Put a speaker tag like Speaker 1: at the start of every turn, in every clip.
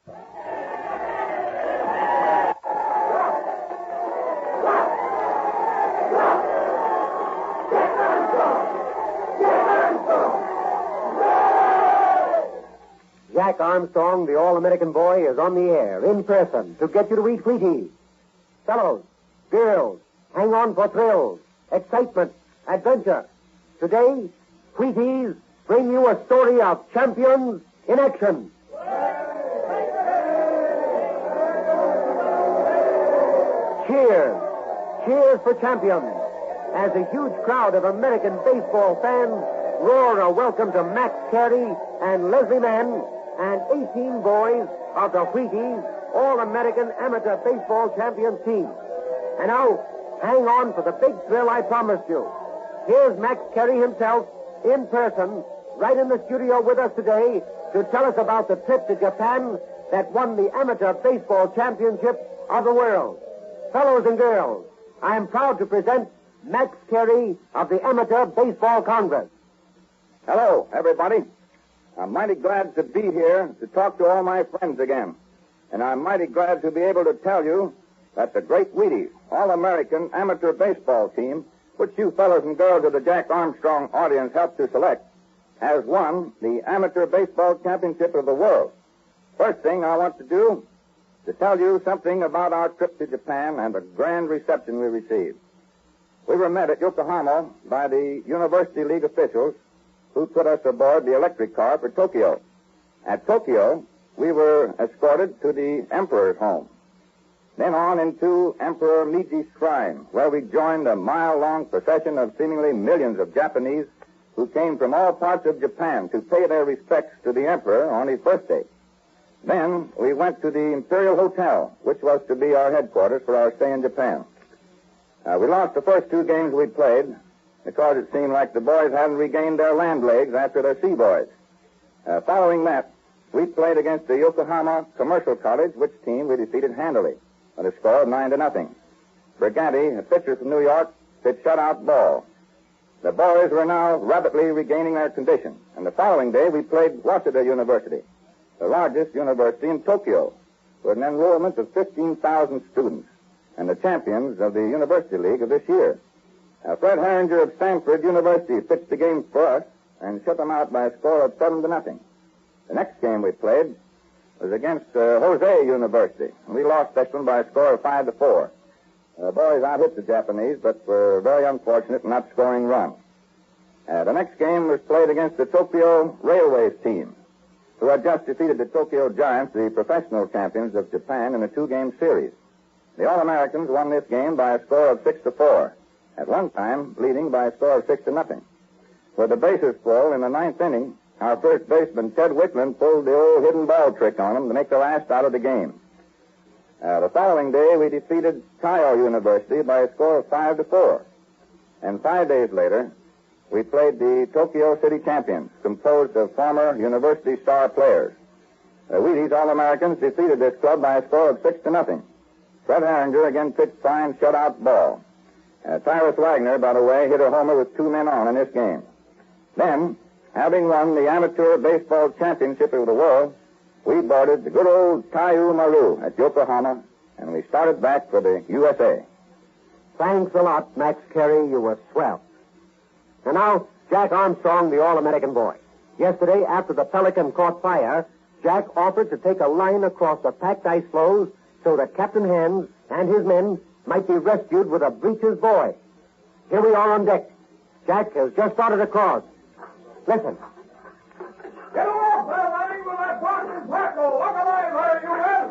Speaker 1: Jack Armstrong, the All-American boy, is on the air, in person, to get you to eat Wheaties. Fellows, girls, hang on for thrills, excitement, adventure. Today, Wheaties bring you a story of champions in action. Cheers! Cheers for champions! As a huge crowd of American baseball fans roar a welcome to Max Carey and Leslie Mann and 18 boys of the Wheaties All-American Amateur Baseball Champions team. And now, hang on for the big thrill I promised you. Here's Max Carey himself, in person, right in the studio with us today, to tell us about the trip to Japan that won the Amateur Baseball Championship of the world. Fellows and girls, I am proud to present Max Carey of the Amateur Baseball Congress.
Speaker 2: Hello, everybody. I'm mighty glad to be here to talk to all my friends again. And I'm mighty glad to be able to tell you that the great Wheaties All-American Amateur Baseball team, which you fellows and girls of the Jack Armstrong audience helped to select, has won the Amateur Baseball Championship of the world. First thing I want to do is to tell you something about our trip to Japan and the grand reception we received. We were met at Yokohama by the University League officials who put us aboard the electric car for Tokyo. At Tokyo, we were escorted to the Emperor's home. Then on into Emperor Meiji's shrine, where we joined a mile-long procession of seemingly millions of Japanese who came from all parts of Japan to pay their respects to the Emperor on his birthday. Then we went to the Imperial Hotel, which was to be our headquarters for our stay in Japan. We lost the first two games we played because it seemed like the boys hadn't regained their land legs after their sea boys. Following that, we played against the Yokohama Commercial College, which team we defeated handily on a score of 9-0. Briganti, a pitcher from New York, pitched shutout ball. The boys were now rapidly regaining their condition, and the following day we played Waseda University, the largest university in Tokyo, with an enrollment of 15,000 students, and the champions of the University League of this year. Fred Herringer of Stanford University pitched the game for us and shut them out by a score of 7-0. The next game we played was against Jose University, and we lost this one by a score of 5-4. The boys out-hit the Japanese, but were very unfortunate in not scoring runs. The next game was played against the Tokyo Railways team, who had just defeated the Tokyo Giants, the professional champions of Japan, in a 2-game series. The All-Americans won this game by a score of 6-4, at one time leading by a score of 6-0. With the bases full in the 9th inning, our first baseman, Ted Wickland, pulled the old hidden ball trick on them to make the last out of the game. The following day, we defeated Taiyo University by a score of 5-4. And 5 days later, we played the Tokyo City Champions, composed of former university star players. The Wheaties All-Americans defeated this club by a score of 6-0. Fred Herringer again pitched fine shutout ball. Tyrus Wagner, by the way, hit a homer with 2 men on in this game. Then, having won the Amateur Baseball Championship of the world, we boarded the good old Taiyu Maru at Yokohama, and we started back for the USA.
Speaker 1: Thanks a lot, Max Carey. You were swell. And now, Jack Armstrong, the All-American boy. Yesterday, after the Pelican caught fire, Jack offered to take a line across the packed ice floes so that Captain Hands and his men might be rescued with a breeches buoy. Here we are on deck. Jack has just started across. Listen.
Speaker 3: Get off that line with that fucking tackle! Look alive there, you men!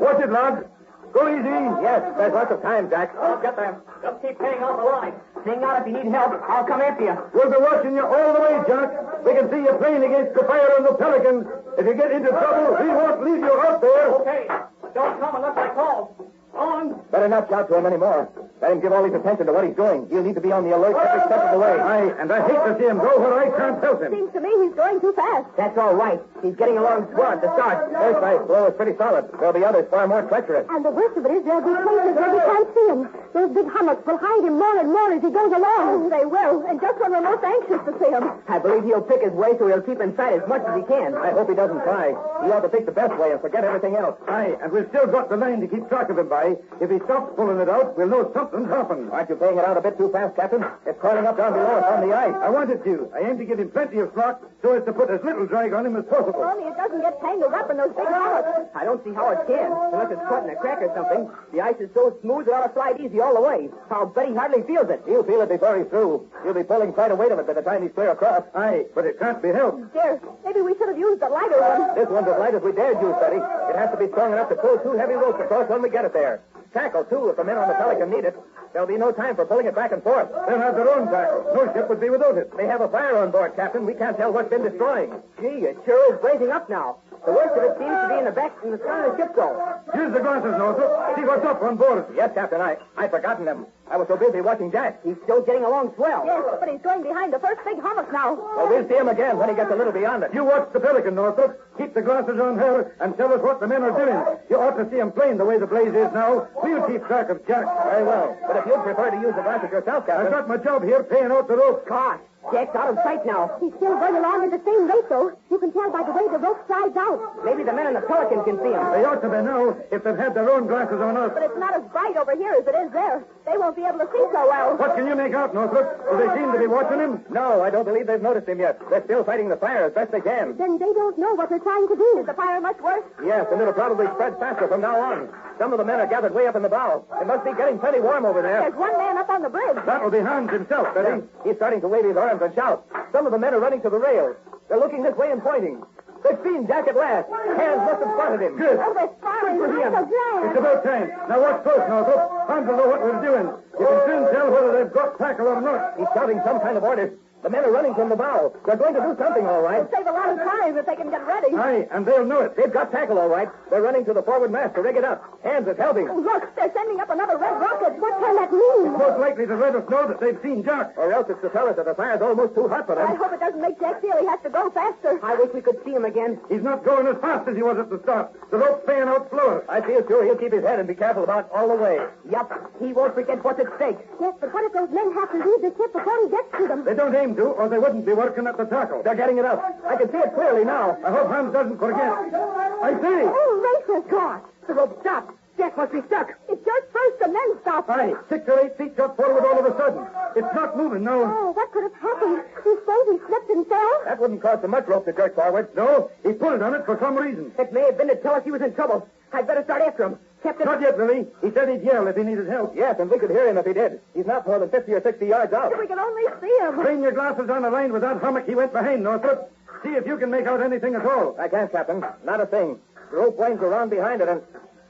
Speaker 1: Watch it, Lug. Go easy. Yes, there's lots of time, Jack.
Speaker 4: I'll get there. Just keep hanging on the line. Sing out if you need help. I'll come after you.
Speaker 1: We'll be watching you all the way, Jack. We can see you playing against the fire and the Pelicans. If you get into trouble, we won't leave you out there.
Speaker 4: Okay. But don't come unless I call. On.
Speaker 2: Better not shout to him anymore. Let him give all his attention to what he's doing. He'll need to be on the alert every step of the way.
Speaker 3: And I hate to see him go where I can't help him.
Speaker 5: Seems to me he's going too fast.
Speaker 4: That's all right. He's getting along swell at the start.
Speaker 2: First night's blow is pretty solid. There'll be others far more treacherous.
Speaker 5: And the worst of it is there'll be places where we can't see him. Those big hummocks will hide him more and more as he goes along. They will, and just when we're most anxious to see him.
Speaker 4: I believe he'll pick his way so he'll keep in sight as much as he can.
Speaker 2: I hope he doesn't try. He ought to pick the best way and forget everything else.
Speaker 3: Aye, and we've still got the line to keep track of him by. If he stops pulling it out, we'll know something's happened.
Speaker 2: Aren't you paying it out a bit too fast, Captain? It's coiling up down below us on the ice.
Speaker 3: I wanted to. I aim to give him plenty of slack so as to put as little drag on him as possible.
Speaker 5: Only it doesn't get tangled up in those big hummocks.
Speaker 4: I don't see how it can, unless it's caught in a crack or something. The ice is so smooth it ought to slide easy all the way. I'll bet he hardly feels it.
Speaker 2: He'll feel it before he's through. He'll be pulling quite a weight of it by the time he's clear across.
Speaker 3: Aye, but it can't be helped.
Speaker 5: Dear, maybe we should have used the lighter one.
Speaker 2: This one's as light as we dared use, Betty. It has to be strong enough to pull 2 heavy ropes across when we get it there. Tackle, too, if the men on the Pelican need it. There'll be no time for pulling it back and forth.
Speaker 3: They'll have their own tackle. No ship would be without it.
Speaker 2: They have a fire on board, Captain. We can't tell what's been destroying.
Speaker 4: Gee, it sure is blazing up now. The worst of it seems to be in the back in the front of the ship, though.
Speaker 3: Use the glasses, Northrop. See what's up on board.
Speaker 2: Yes, Captain, I'd forgotten them. I was so busy watching Jack.
Speaker 4: He's still getting along swell.
Speaker 5: Yes, but he's going behind the first big hummock now.
Speaker 2: Well, we'll see him again when he gets a little beyond it.
Speaker 3: You watch the Pelican, Northrop. Keep the glasses on her and tell us what the men are doing. You ought to see him plain the way the blaze is now. We'll keep track of Jack.
Speaker 2: Very well. But if you'd prefer to use the glasses yourself, Captain.
Speaker 3: I've got my job here paying out the rope.
Speaker 4: Gosh, Jack's out of sight now.
Speaker 5: He's still going along at the same rate, though. You can tell by the way the rope slides out.
Speaker 4: Maybe the men in the Pelican can see him.
Speaker 3: They ought to be now if they've had their own glasses on us.
Speaker 5: But it's not as bright over here as it is there. They won't be able to see so well.
Speaker 3: What can you make out, Northrop? Do they seem to be watching him?
Speaker 2: No, I don't believe they've noticed him yet. They're still fighting the fire as best they can.
Speaker 5: Then they don't know what they're trying to do. Is the fire much worse?
Speaker 2: Yes, and it'll probably spread faster from now on. Some of the men are gathered way up in the bow. It must be getting plenty warm over there.
Speaker 5: There's one man up on the bridge.
Speaker 3: That'll be Hans himself, Betty.
Speaker 2: He's starting to wave his arms and shout. Some of the men are running to the rails. They're looking this way and pointing. They've seen Jack at last. Hands must have spotted him.
Speaker 3: Good.
Speaker 5: Oh, we're firing.
Speaker 3: For him.
Speaker 5: I'm so glad.
Speaker 3: It's about time. Now watch close, Northrop. Hans will know what we're doing. You can soon tell whether they've got tackle or not.
Speaker 2: He's shouting some kind of orders. The men are running from the bow. They're going to do something, all right.
Speaker 5: It'll save a lot of time if they can get ready.
Speaker 3: Aye, and they'll know it.
Speaker 2: They've got tackle, all right. They're running to the forward mast to rig it up. Hands is helping.
Speaker 5: Oh, look, they're sending up another red rocket. What can that mean?
Speaker 3: Most likely to let us know that they've seen Jack.
Speaker 2: Or else it's to tell us that the fire's almost too hot for
Speaker 5: I
Speaker 2: them.
Speaker 5: hope it doesn't make Jack feel he has to go faster.
Speaker 4: I wish we could see him again.
Speaker 3: He's not going as fast as he was at the start. The rope's paying out slower.
Speaker 2: I feel sure he'll keep his head and be careful about all the way.
Speaker 4: Yup, he won't forget what's at stake.
Speaker 5: Yes, but what if those men have to leave the ship before he gets to them?
Speaker 3: They don't aim to, or they wouldn't be working at the tackle.
Speaker 2: They're getting it up. I can see it clearly now.
Speaker 3: I hope Hans doesn't forget. I say.
Speaker 5: Oh, racers.
Speaker 4: Gosh, the rope stopped. Jack must be stuck.
Speaker 5: It just burst and then stopped.
Speaker 3: Aye, 6 or 8 feet shot forward all of a sudden. It's not moving now.
Speaker 5: Oh, what could have happened? He suppose he slipped and fell?
Speaker 2: That wouldn't cause so much rope to jerk forward.
Speaker 3: No, he pulled on it for some reason.
Speaker 4: It may have been to tell us he was in trouble. I'd better start after him. Captain...
Speaker 3: Not yet, Billy. He said he'd yell if he needed help.
Speaker 2: Yes, and we could hear him if he did. He's not more than 50 or 60 yards out.
Speaker 5: If we could only see him.
Speaker 3: Bring your glasses on the line with that hummock he went behind, Northrop. See if you can make out anything at all.
Speaker 2: I can't, Captain. Not a thing. The rope winds around behind it and...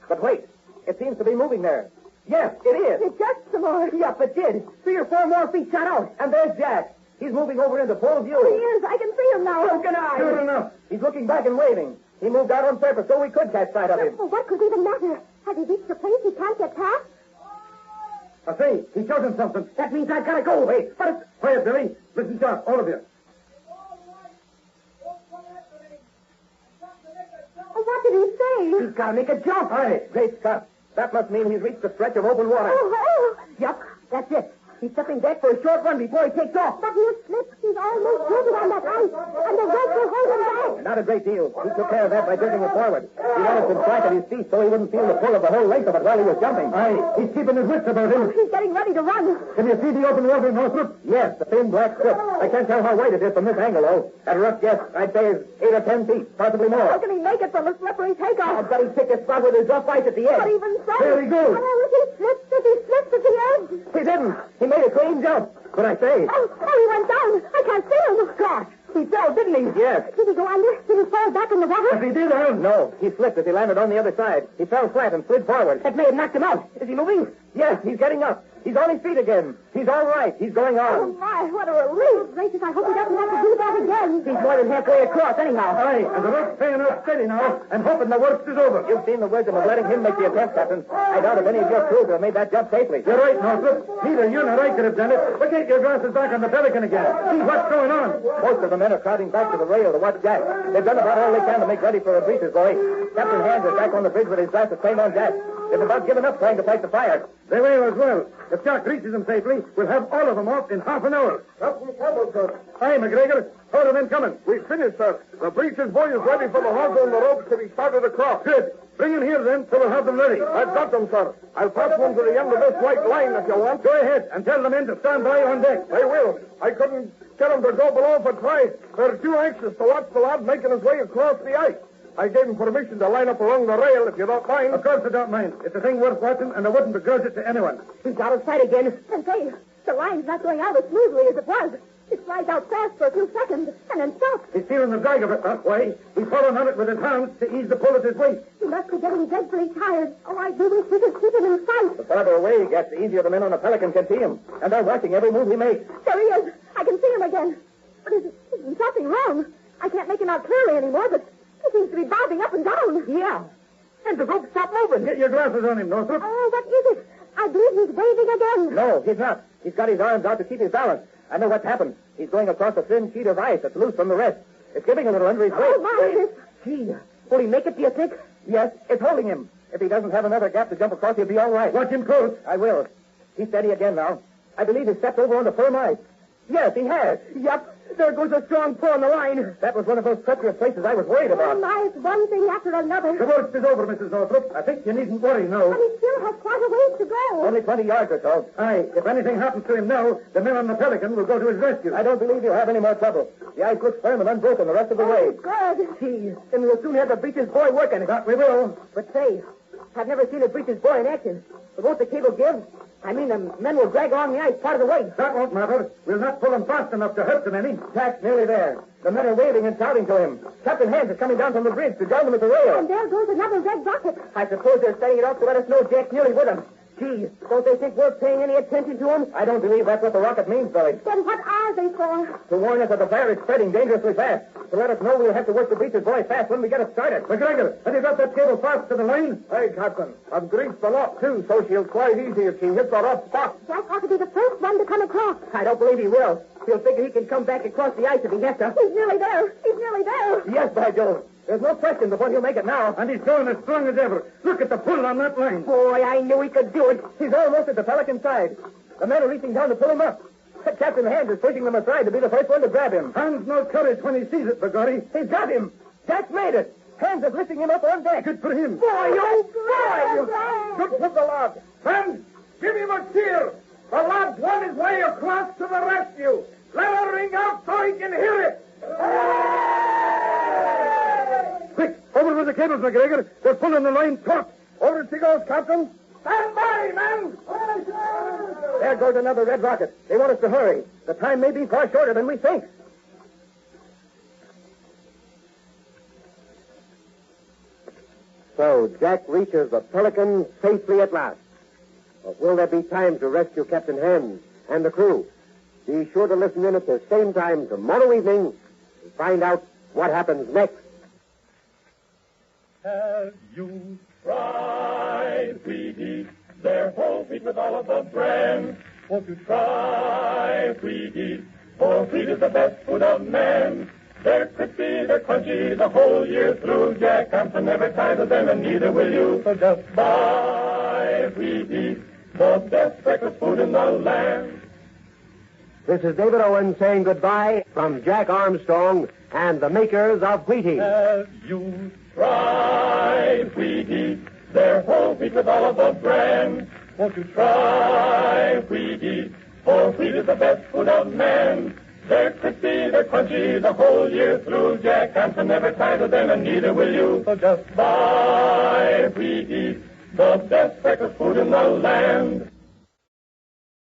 Speaker 2: But wait. It seems to be moving there. Yes, it is.
Speaker 5: It jerked some more.
Speaker 4: Yup, it did. 3 or 4 more feet shot out.
Speaker 2: And there's Jack. He's moving over into full
Speaker 5: He
Speaker 2: view.
Speaker 5: is. I can see him now.
Speaker 4: So can I.
Speaker 3: Sure enough.
Speaker 2: He's looking back and waving. He moved out on purpose so we could catch sight of him.
Speaker 5: Oh, what could even matter? Has he reached a place he can't get past?
Speaker 3: I say, he's shouting something.
Speaker 4: That means I've got to go.
Speaker 3: Wait.
Speaker 4: But it's...
Speaker 3: Quiet, Billy. Listen sharp, all of you.
Speaker 5: Oh, what did he say?
Speaker 4: He's got to make a jump.
Speaker 3: Aye.
Speaker 2: Great Scott. That must mean he's reached the stretch of open water.
Speaker 5: Oh.
Speaker 4: Yup, that's it. He's stepping back for a short run before he takes off.
Speaker 5: But he'll slip. He's almost rooted on that ice. And the rope will hold him back.
Speaker 2: Not a great deal. He took care of that by jerking it forward. He wanted him slack at his feet so he wouldn't feel the pull of the whole length of it while he was jumping.
Speaker 3: Aye, he's keeping his wits about him.
Speaker 5: He's getting ready to run.
Speaker 3: Can you see the open water, Northrop?
Speaker 2: Yes, the thin black strip. I can't tell how wide it is from this angle, though. At a rough guess, I'd say it's 8 or 10 feet, possibly
Speaker 5: How
Speaker 2: more.
Speaker 5: can he make it from a slippery takeoff?
Speaker 4: I bet he picked a spot with his rough ice at the
Speaker 5: But
Speaker 4: edge.
Speaker 5: even so...
Speaker 3: There he goes.
Speaker 5: Oh, if he slips at the edge...
Speaker 2: He didn't. He made a clean jump. Could I say?
Speaker 5: Oh, he went down. I can't see him.
Speaker 4: Gosh, he fell, didn't he?
Speaker 2: Yes.
Speaker 5: Did he go under? Did he fall back in the water?
Speaker 3: If he did, I'll...
Speaker 2: No, he slipped as he landed on the other side. He fell flat and slid forward.
Speaker 4: That may have knocked him out. Is he moving? Yes, he's getting up. He's on his feet again. He's all right. He's going
Speaker 5: Oh,
Speaker 4: on.
Speaker 5: my, what a relief. Gracious, I hope he doesn't have to do that again.
Speaker 4: He's more than halfway across, anyhow.
Speaker 3: Aye, and the rope's paying out steady now, and hoping the worst is over.
Speaker 4: You've seen the wisdom of letting him make the attempt, Captain. I doubt if any of your crew could have made that jump safely.
Speaker 3: You're right, Northrop. Neither you nor I could have done it. But get your glasses back on the Pelican again. See what's going on.
Speaker 4: Most of the men are crowding back to the rail to watch Jack. They've done about all they can to make ready for a breacher's boy. Captain Hands is back on the bridge with his glasses trained on Jack. They've about given up trying to fight the fire.
Speaker 3: They will as well. If Jack reaches them safely, we'll have all of them off in half an hour.
Speaker 2: Captain Campbell, sir.
Speaker 3: Aye, McGregor. How are the men coming?
Speaker 2: We've finished, sir. The breeches boy is ready for the hawser and the ropes to be started across.
Speaker 3: Good. Bring them here, then, so we'll have them ready.
Speaker 2: I've got them, sir. I'll pass one to the end of this white line if you want.
Speaker 3: Go ahead and tell the men to stand by on deck.
Speaker 2: They will. I couldn't get them to go below for twice. They're too anxious to watch the lad making his way across the ice. I gave him permission to line up along the rail, if you don't mind.
Speaker 3: Of course I don't mind. It's a thing worth watching, and I wouldn't begrudge it to anyone.
Speaker 5: He's out of sight again. And say, the line's not going out as smoothly as it was. It slides out fast for a few seconds, and then stops.
Speaker 3: He's feeling the drag of it that way. He's pulling on it with his hands to ease the pull at his waist.
Speaker 5: He must be getting dreadfully tired. Oh, I do wish we could keep him in sight.
Speaker 4: The farther away he gets, the easier the men on the Pelican can see him. And they're watching every move he makes.
Speaker 5: There he is. I can see him again. But there's something wrong. I can't make him out clearly anymore, but he seems to be bobbing up and down.
Speaker 4: Yeah. And the rope stopped moving.
Speaker 3: Get your glasses on him, Northrop.
Speaker 5: Oh, what is it? I believe he's waving again.
Speaker 4: No, he's not. He's got his arms out to keep his balance. I know what's happened. He's going across a thin sheet of ice that's loose from the rest. It's giving a little under his weight.
Speaker 5: Oh, my.
Speaker 4: Gee, will he make it, do you think? Yes, it's holding him. If he doesn't have another gap to jump across, he'll be all right.
Speaker 3: Watch him close.
Speaker 4: I will. He's steady again now. I believe he's stepped over onto firm ice. Yes, he has. Yep. There goes a strong pull on the line. That was one of those treacherous places I was worried
Speaker 5: Oh,
Speaker 4: about.
Speaker 5: my, it's one thing after another.
Speaker 3: The worst is over, Mrs. Northrop. I think you needn't worry now.
Speaker 5: But he still has quite a ways to go.
Speaker 4: Only 20 yards or so.
Speaker 3: Aye, if anything happens to him now, the men on the Pelican will go to his rescue.
Speaker 4: I don't believe he'll have any more trouble. The ice looks firm and unbroken the rest of the way.
Speaker 5: Good.
Speaker 4: Gee, then we'll soon have the breeches boy working.
Speaker 3: That we will.
Speaker 4: But say, I've never seen a breeches boy in action. But won't the cable give? I mean, the men will drag along the ice part of the way.
Speaker 3: That won't matter. We'll not pull him fast enough to hurt them any.
Speaker 4: Jack's nearly there. The men are waving and shouting to him. Captain Hands is coming down from the bridge to join them at the rail.
Speaker 5: And there goes another red rocket.
Speaker 4: I suppose they're setting it off to let us know Jack's nearly with them. Gee, don't they think we're paying any attention to him? I don't believe that's what the rocket means, Billy.
Speaker 5: Then what are they for?
Speaker 4: To warn us that the fire is spreading dangerously fast. To let us know we'll have to work the breeches boy fast when we get it started.
Speaker 3: McGregor, have you got that cable fast to the line?
Speaker 2: Hey, Captain. I've greased the knot, too, so she'll slide easy if she hits a rough spot.
Speaker 5: Jack ought to be the first one to come across.
Speaker 4: I don't believe he will. He'll figure he can come back across the ice if he has to.
Speaker 5: He's nearly there. He's nearly there.
Speaker 4: Yes, by Jove. There's no question before he'll make it now.
Speaker 3: And he's going as strong as ever. Look at the pull on that line.
Speaker 4: Boy, I knew he could do it. He's almost at the Pelican side. The men are reaching down to pull him up. Captain Hands is pushing them aside to be the first one to grab him.
Speaker 3: Hands no courage when he sees it, Bugatti.
Speaker 4: He's got him. Jack's made it. Hands is lifting him up on deck.
Speaker 3: Good for him.
Speaker 4: Boy, oh, boy!
Speaker 2: Good for the lad. Friends, give him a cheer. The lad's won his way across to the rescue. Let her ring out so he can hear it.
Speaker 3: Quick, over with the cables, McGregor. They're pulling the line taut.
Speaker 2: Over she goes, Captain. Stand by, men.
Speaker 4: There goes another red rocket. They want us to hurry. The time may be far shorter than we think.
Speaker 1: So Jack reaches the Pelican safely at last. But will there be time to rescue Captain Hands and the crew? Be sure to listen in at the same time tomorrow evening to find out what happens next.
Speaker 6: Have you tried Wheaties? They're whole wheat with all of the brands. Won't you try Wheaties? For wheat is the best food of man. They're crispy, they're crunchy the whole year through. Jack Thompson never tires of them, and neither will you. So just buy Wheaties, the best breakfast food in the land.
Speaker 1: This is David Owen saying goodbye from Jack Armstrong and the makers of Wheaties.
Speaker 6: Have you tried Wheaties? They're whole wheat with all of the brands. Won't you try Wheaties? For wheat is the best food of man. They're crispy, they're crunchy the whole year through. Jack Thompson never tires of them, and neither will you. So just buy Wheaties, the best breakfast food in the land.